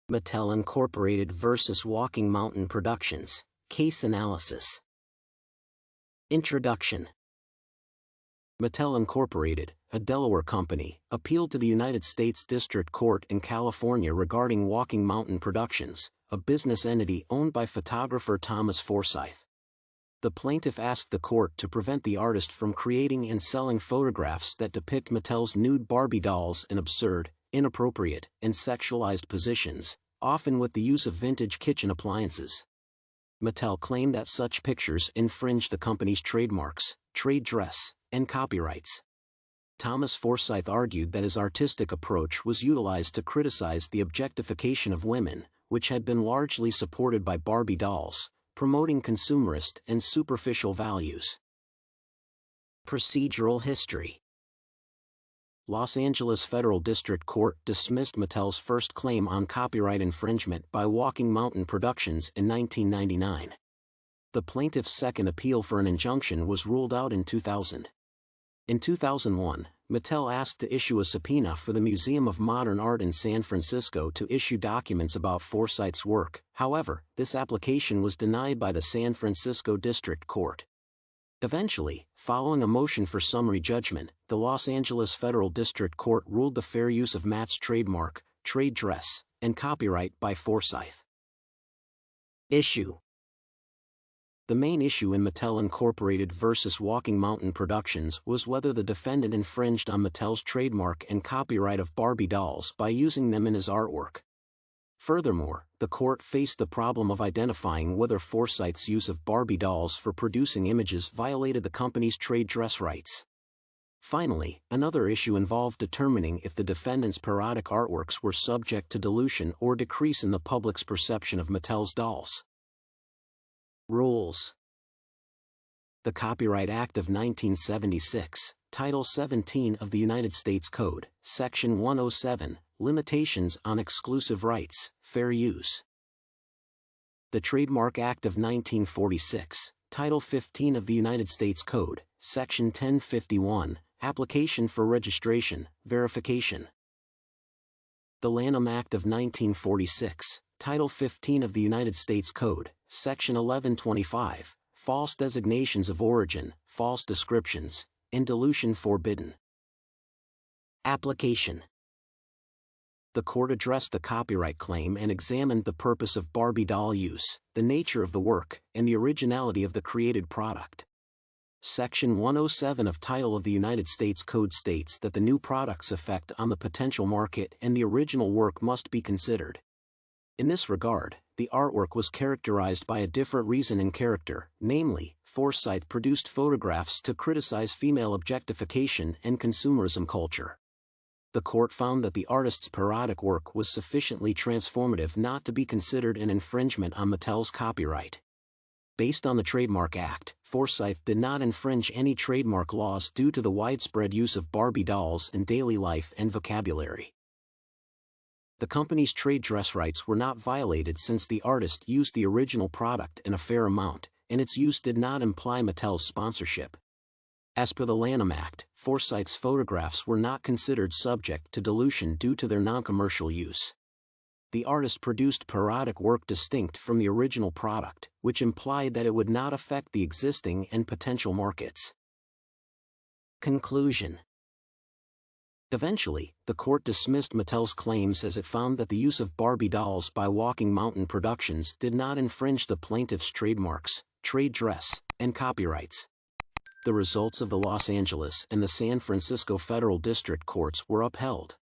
Mattel Incorporated vs. Walking Mountain Productions, Case Analysis. Introduction. Mattel Incorporated, a Delaware company, appealed to the United States District Court in California regarding Walking Mountain Productions, a business entity owned by photographer Thomas Forsyth. The plaintiff asked the court to prevent the artist from creating and selling photographs that depict Mattel's nude Barbie dolls in absurd, inappropriate, and sexualized positions, often with the use of vintage kitchen appliances. Mattel claimed that such pictures infringed the company's trademarks, trade dress, and copyrights. Thomas Forsyth argued that his artistic approach was utilized to criticize the objectification of women, which had been largely supported by Barbie dolls, promoting consumerist and superficial values. Procedural history. Los Angeles Federal District Court dismissed Mattel's first claim on copyright infringement by Walking Mountain Productions in 1999. The plaintiff's second appeal for an injunction was ruled out in 2000. In 2001, Mattel asked to issue a subpoena for the Museum of Modern Art in San Francisco to issue documents about Forsyth's work. However, this application was denied by the San Francisco District Court. Eventually, following a motion for summary judgment, the Los Angeles Federal District Court ruled the fair use of Matt's trademark, trade dress, and copyright by Forsyth. Issue. The main issue in Mattel Incorporated vs. Walking Mountain Productions was whether the defendant infringed on Mattel's trademark and copyright of Barbie dolls by using them in his artwork. Furthermore, the court faced the problem of identifying whether Forsyth's use of Barbie dolls for producing images violated the company's trade dress rights. Finally, another issue involved determining if the defendant's parodic artworks were subject to dilution or decrease in the public's perception of Mattel's dolls. Rules. The Copyright Act of 1976, Title 17 of the United States Code, Section 107, Limitations on Exclusive Rights, Fair Use. The Trademark Act of 1946, Title 15 of the United States Code, Section 1051, Application for Registration, Verification. The Lanham Act of 1946, Title 15 of the United States Code, Section 1125, False Designations of Origin, False Descriptions, and Dilution Forbidden. Application. The court addressed the copyright claim and examined the purpose of Barbie doll use, the nature of the work, and the originality of the created product. Section 107 of Title of the United States Code states that the new product's effect on the potential market and the original work must be considered. In this regard, the artwork was characterized by a different reason and character, namely, Forsyth produced photographs to criticize female objectification and consumerism culture. The court found that the artist's parodic work was sufficiently transformative not to be considered an infringement on Mattel's copyright. Based on the Trademark Act, Forsyth did not infringe any trademark laws due to the widespread use of Barbie dolls in daily life and vocabulary. The company's trade dress rights were not violated since the artist used the original product in a fair amount, and its use did not imply Mattel's sponsorship. As per the Lanham Act, Forsyth's photographs were not considered subject to dilution due to their non-commercial use. The artist produced parodic work distinct from the original product, which implied that it would not affect the existing and potential markets. Conclusion. Eventually, the court dismissed Mattel's claims as it found that the use of Barbie dolls by Walking Mountain Productions did not infringe the plaintiff's trademarks, trade dress, and copyrights. The results of the Los Angeles and the San Francisco Federal District Courts were upheld.